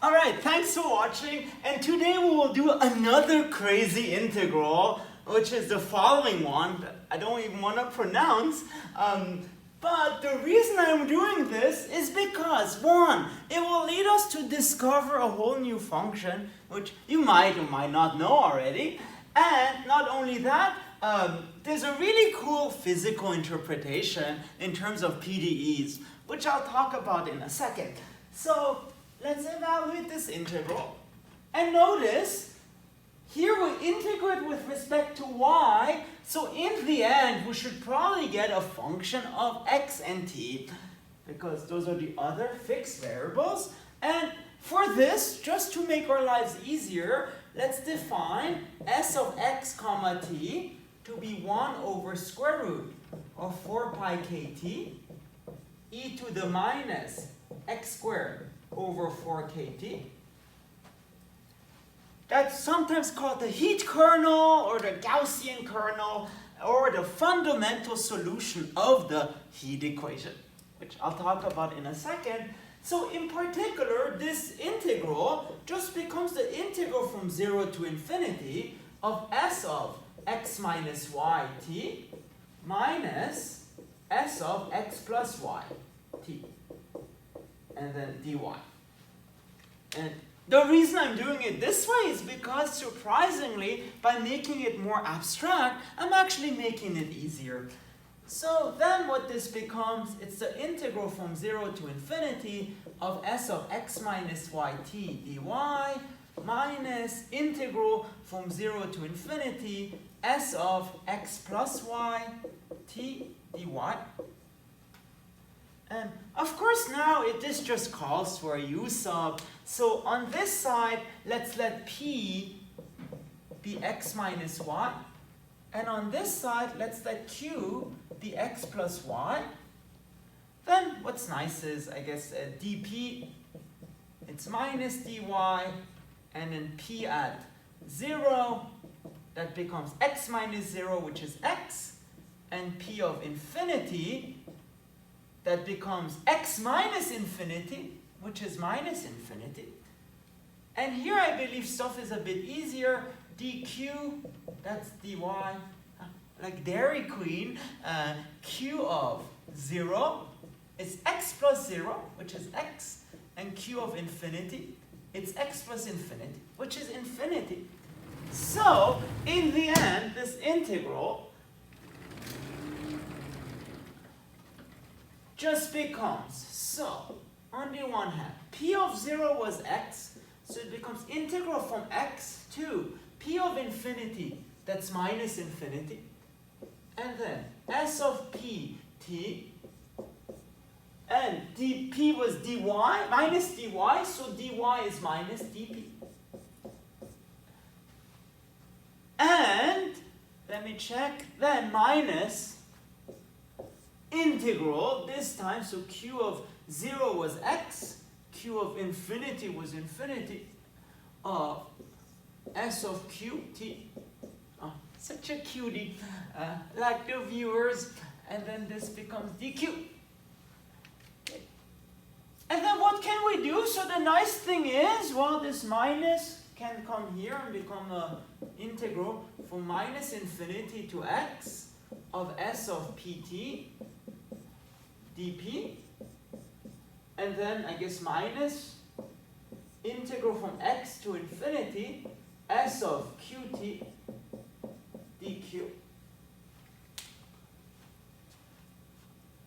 Alright, thanks for watching, and today we will do another crazy integral, which is the following one that I don't even want to pronounce. But the reason I'm doing this is because, one, it will lead us to discover a whole new function, which you might or might not know already. And not only that, there's a really cool physical interpretation in terms of PDEs, which I'll talk about in a second. So let's evaluate this integral. And notice, here we integrate with respect to y, so in the end we should probably get a function of x and t, because those are the other fixed variables. And for this, just to make our lives easier, let's define s of x comma t to be 1 over square root of 4 pi kt e to the minus x squared over 4 kt. That's sometimes called the heat kernel or the Gaussian kernel or the fundamental solution of the heat equation, which I'll talk about in a second. So in particular, this integral just becomes the integral from 0 to infinity of s of x minus y t minus s of x plus y t, and then dy. And the reason I'm doing it this way is because, surprisingly, by making it more abstract, I'm actually making it easier. So then what this becomes, it's the integral from 0 to infinity of s of x minus yt dy minus integral from 0 to infinity s of x plus y t dy. And of course now this just calls for a u sub. So on this side, let's let p be x minus y. And on this side, let's let q be x plus y. Then what's nice is, I guess, dp, it's minus dy, and then p at 0, that becomes x minus 0, which is x, and p of infinity, that becomes x minus infinity, which is minus infinity. And here I believe stuff is a bit easier. dq, that's dy, like Dairy Queen, q of 0 is x plus 0, which is x, and q of infinity, it's x plus infinity, which is infinity. So, in the end, this integral just becomes, so, on the one hand, p of 0 was x, so it becomes integral from x to p of infinity, that's minus infinity, and then s of p t, and dp was dy, minus dy, so dy is minus dp. And, let me check, then minus integral, this time, so q of 0 was x, q of infinity was infinity, of s of qt. Oh, such a cutie, like the viewers, and then this becomes dq. And then what can we do? So the nice thing is, well, this minus can come here and become an integral from minus infinity to x of s of pt dp, and then I guess minus integral from x to infinity s of qt dq.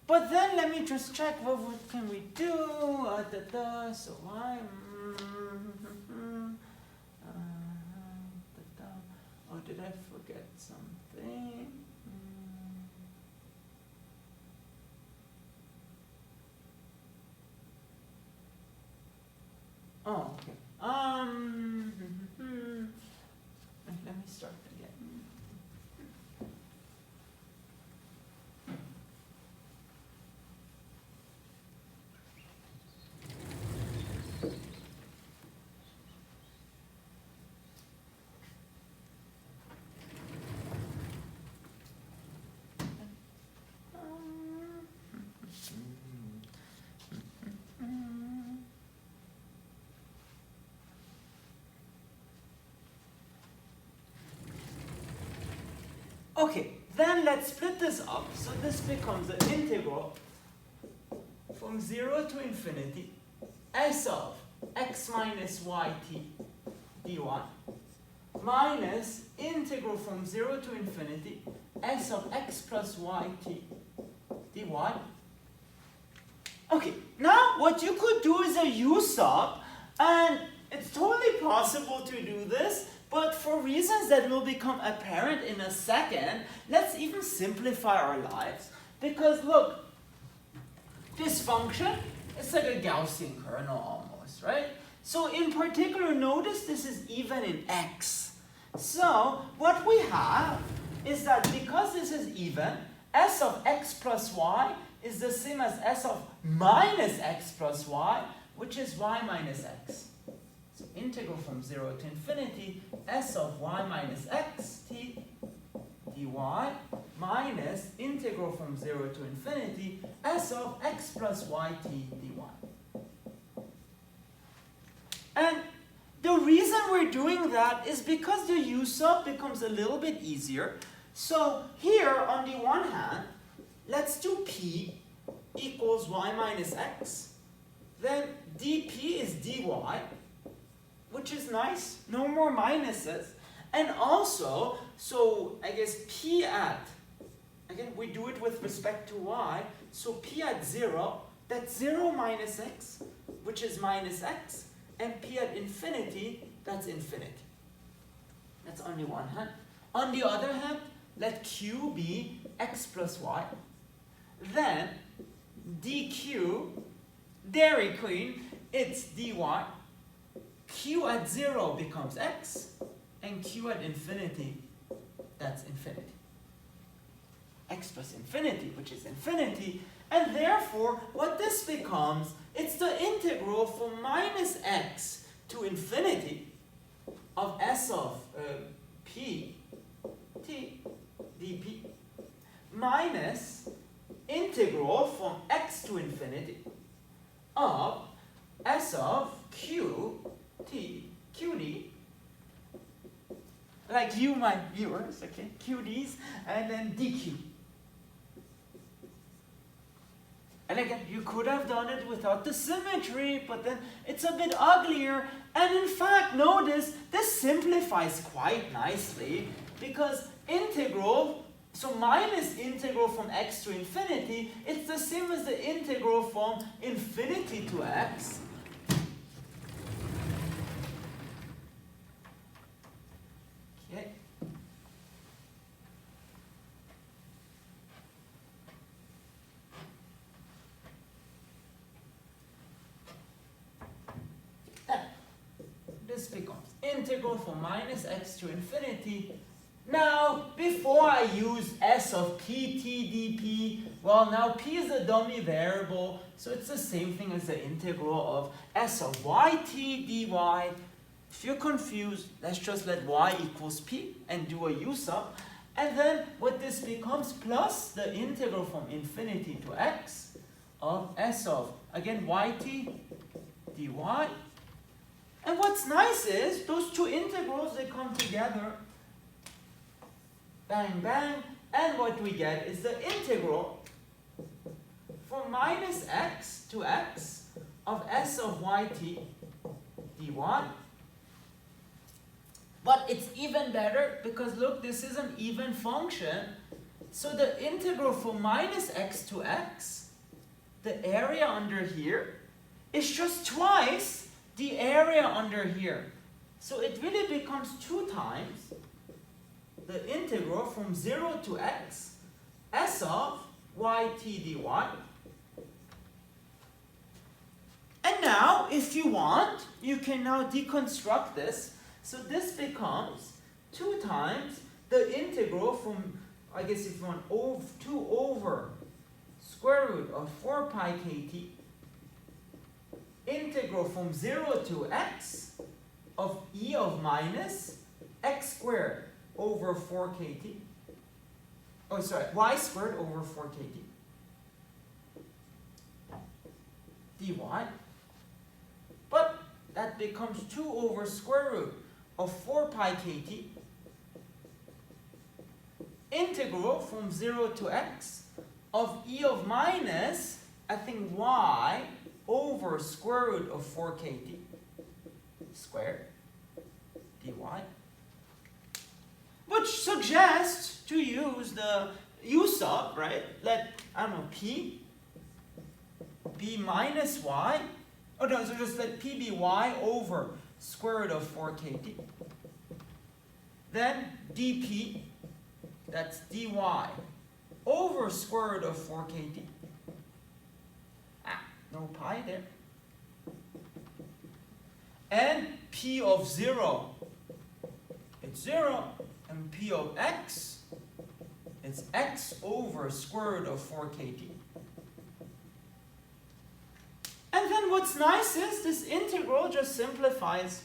But then let me just check, what can we do? So why? Oh, did I forget something? Oh, okay. Let me start again. Okay, then let's split this up. So this becomes an integral from 0 to infinity s of x minus yt dy minus integral from 0 to infinity s of x plus yt dy. Okay, now what you could do is a u sub, and it's totally possible to do this, but for reasons that will become apparent in a second, let's even simplify our lives. Because look, this function is like a Gaussian kernel almost, right? So in particular, notice this is even in x. So what we have is that because this is even, s of x plus y is the same as s of minus x plus y, which is y minus x. So integral from 0 to infinity s of y minus x t dy minus integral from 0 to infinity s of x plus yt dy. And the reason we're doing that is because the u sub becomes a little bit easier. So here on the one hand, let's do p equals y minus x. Then dp is dy, which is nice, no more minuses. And also, so I guess p at, again, we do it with respect to y, so p at 0, that's 0 minus x, which is minus x, and p at infinity, that's infinity. That's on the one hand. On the other hand, let q be x plus y. Then dq, Dairy Queen, it's dy. Q at 0 becomes x, and q at infinity, that's infinity. X plus infinity, which is infinity, and therefore, what this becomes, it's the integral from minus x to infinity of s of p t dp minus integral from x to infinity of s of q t qd, like you, my viewers, okay, qd's, and then dq. And again, you could have done it without the symmetry, but then it's a bit uglier. And in fact, notice this simplifies quite nicely, because integral, so minus integral from x to infinity, it's the same as the integral from infinity to x. Okay. This becomes integral from minus x to infinity. Now, before I use s of p t dp, well, now p is a dummy variable, so it's the same thing as the integral of s of yt dy. If you're confused, let's just let y equals p and do a u sub. And then what this becomes plus the integral from infinity to x of s of, again, yt dy. And what's nice is those two integrals, they come together, bang, bang, and what we get is the integral from minus x to x of s of yt dy. But it's even better because look, this is an even function. So the integral from minus x to x, the area under here, is just twice the area under here. So it really becomes 2 times the integral from 0 to x, s of yt dy. And now, if you want, you can now deconstruct this. So this becomes 2 times the integral from, I guess if you want, 2 over square root of 4 pi kt, integral from 0 to x of e of minus x squared over 4 kt. Oh, sorry, y squared over 4 kt dy. But that becomes 2 over square root of 4 pi kt integral from 0 to x of e of minus, I think, y over square root of 4kt squared dy, which suggests to use the u sub, right? Let, I don't know, p be minus y, oh no, so just let p be y over square root of 4kt. Then dp, that's dy over square root of 4kt. No pi there. And p of 0, it's 0. And p of x, it's x over square root of 4kt. And then what's nice is this integral just simplifies.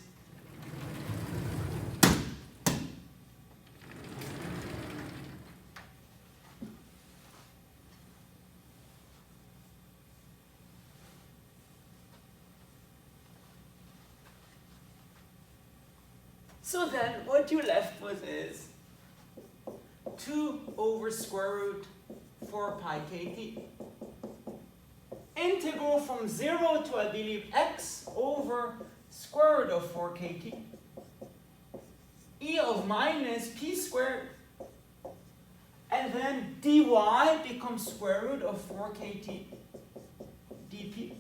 So then what you're left with is 2 over square root 4 pi kt. Integral from 0 to, I believe, x over square root of 4 kt. E of minus p squared. And then dy becomes square root of 4 kt dp.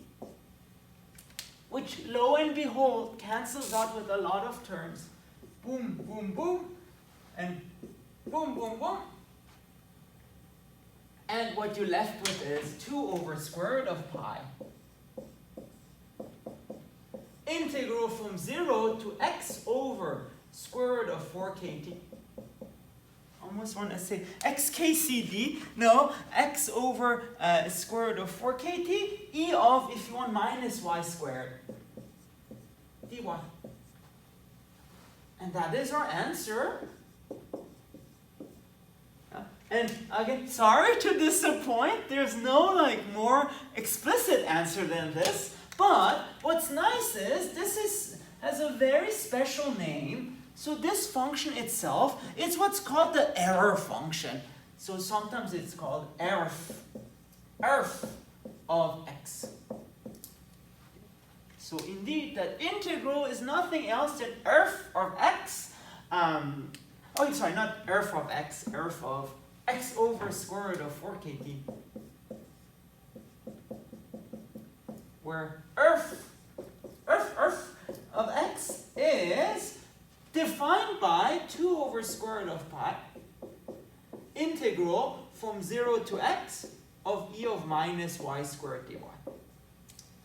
Which, lo and behold, cancels out with a lot of terms. Boom, boom, boom, and boom, boom, boom. And what you're left with is 2 over square root of pi. Integral from 0 to x over square root of 4 kt. Almost want to say xkcd. No, x over square root of 4 kt. E of, if you want, minus y squared. dy. And that is our answer. And again, sorry to disappoint, there's no more explicit answer than this. But what's nice is this has a very special name. So this function itself is what's called the error function. So sometimes it's called erf of x. So indeed, that integral is nothing else than erf of x. Sorry, not erf of x, erf of x over square root of 4 kt. Where erf of x is defined by 2 over square root of pi, integral from 0 to x of e of minus y squared dy.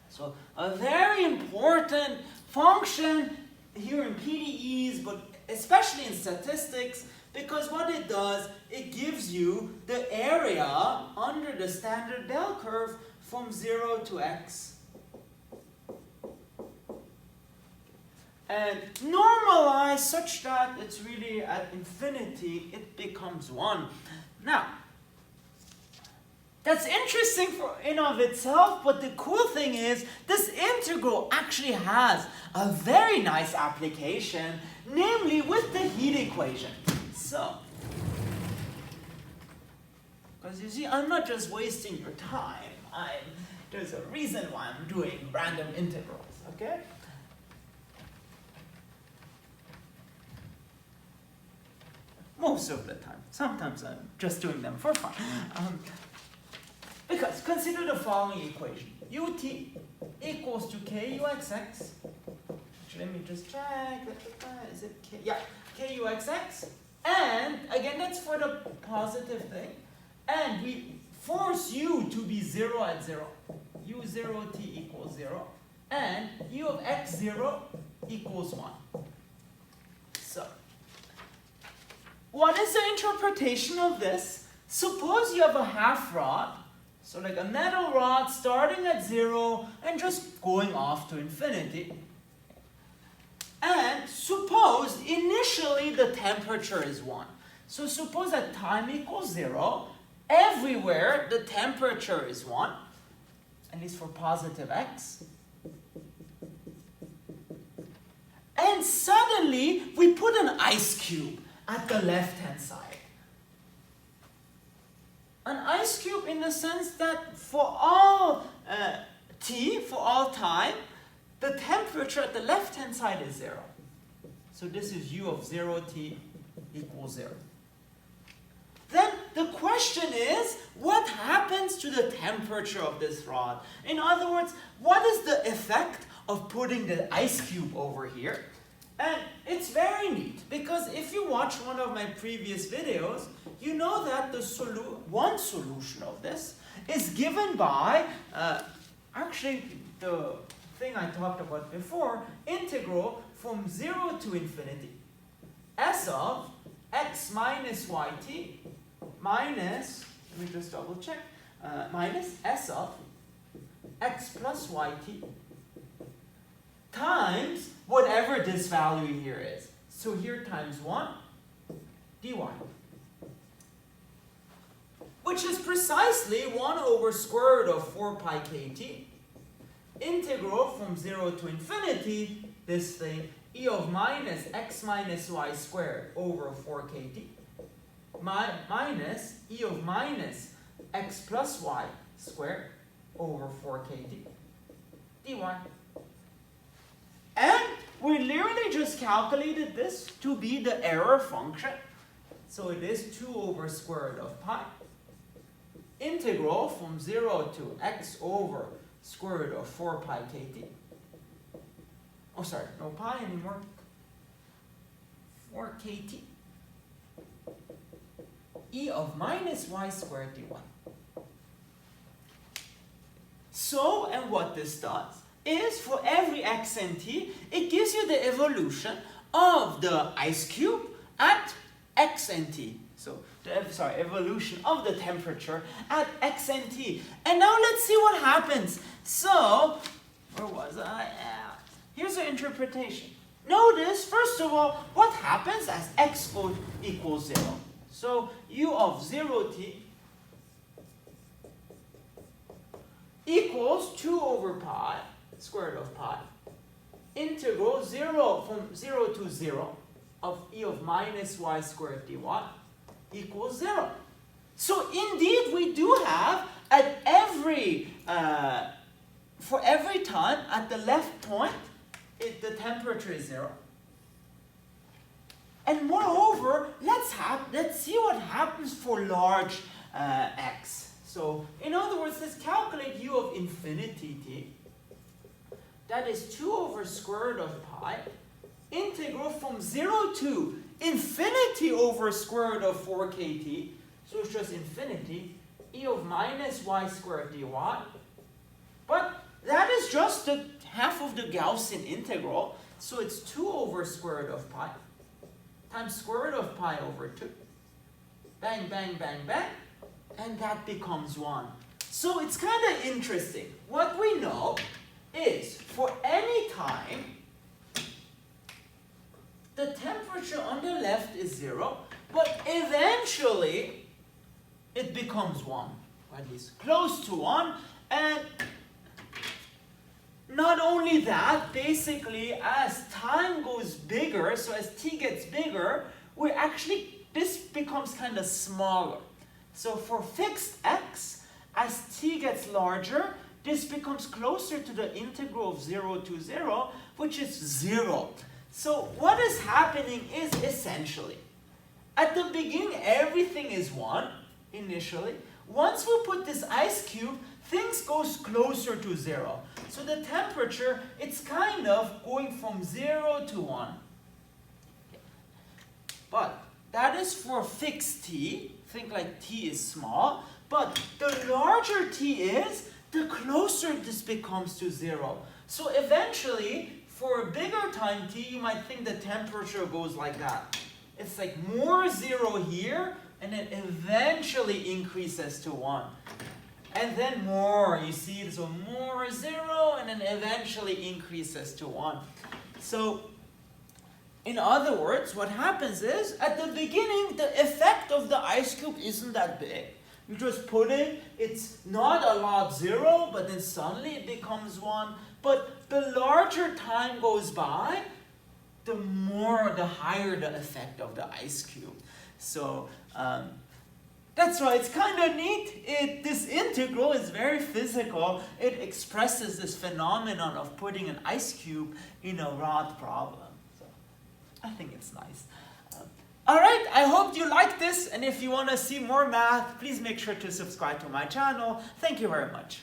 So a very important function here in PDEs, but especially in statistics, because what it does, it gives you the area under the standard bell curve from 0 to x. And normalize such that it's really at infinity, it becomes 1. Now, that's interesting in of itself, but the cool thing is this integral actually has a very nice application, namely with the heat equation. So, because you see, I'm not just wasting your time. There's a reason why I'm doing random integrals, okay? Most of the time. Sometimes I'm just doing them for fun. Because consider the following equation. Ut equals to kuxx. Let me just check. Is it k? Yeah, kuxx. And again, that's for the positive thing. And we force u to be 0 at 0. u0t equals 0. And u of x0 equals 1. So, what is the interpretation of this? Suppose you have a half rod. So like a metal rod starting at 0 and just going off to infinity. And suppose initially the temperature is 1. So suppose at time equals 0, everywhere the temperature is 1, at least for positive x. And suddenly we put an ice cube at the left-hand side. an ice cube in the sense that for all t, for all time, the temperature at the left-hand side is 0. So this is u of 0t equals 0. Then the question is, what happens to the temperature of this rod? In other words, what is the effect of putting the ice cube over here? And it's very neat, because if you watch one of my previous videos, you know that the one solution of this is given by, actually the thing I talked about before, integral from 0 to infinity, s of x minus yt minus, let me just double check, minus s of x plus yt times whatever this value here is. So here times 1 dy, which is precisely 1 over square root of 4 pi kt, integral from 0 to infinity, this thing, e of minus x minus y squared over 4 kt, minus e of minus x plus y squared over 4 kt dy. And we literally just calculated this to be the error function. So it is 2 over square root of pi, integral from 0 to x over square root of 4 pi kt. Oh, sorry, no pi anymore. 4 kt e of minus y squared dy. So, and what this does is for every x and t, it gives you the evolution of the ice cube at x and t. So, evolution of the temperature at x and t. And now let's see what happens. So, where was I at? Here's the interpretation. Notice, first of all, what happens as x equals 0. So, u of 0t equals 2 over pi, square root of pi, integral 0 from 0 to 0 of e of minus y squared dy equals 0. So indeed we do have at every, for every time at the left point, the temperature is 0. And moreover, let's see what happens for large x. So in other words, let's calculate u of infinity t. That is 2 over square root of pi, integral from 0 to infinity over square root of 4 kt. So it's just infinity, e of minus y squared dy. But that is just the half of the Gaussian integral. So it's 2 over square root of pi times square root of pi over 2. Bang, bang, bang, bang. And that becomes 1. So it's kind of interesting. What we know is for any time, the temperature on the left is 0, but eventually it becomes 1, or at least close to 1. And not only that, basically as time goes bigger, so as t gets bigger, this becomes kind of smaller. So for fixed x, as t gets larger, this becomes closer to the integral of 0 to 0, which is 0. So what is happening is essentially, at the beginning everything is 1 initially. Once we put this ice cube, things goes closer to 0. So the temperature, it's kind of going from 0 to 1. But that is for fixed t. Think like t is small. But the larger t is, the closer this becomes to 0. So eventually, for a bigger time t, you might think the temperature goes like that. It's like more 0 here, and then eventually increases to 1. And then more, you see, so more 0, and then eventually increases to 1. So, in other words, what happens is, at the beginning, the effect of the ice cube isn't that big. You just put it, it's not a lot 0, but then suddenly it becomes 1. But the larger time goes by, the higher the effect of the ice cube. So, That's right, it's kind of neat. This integral is very physical. It expresses this phenomenon of putting an ice cube in a rod problem. So I think it's nice. Alright, I hope you like this, and if you want to see more math, please make sure to subscribe to my channel. Thank you very much.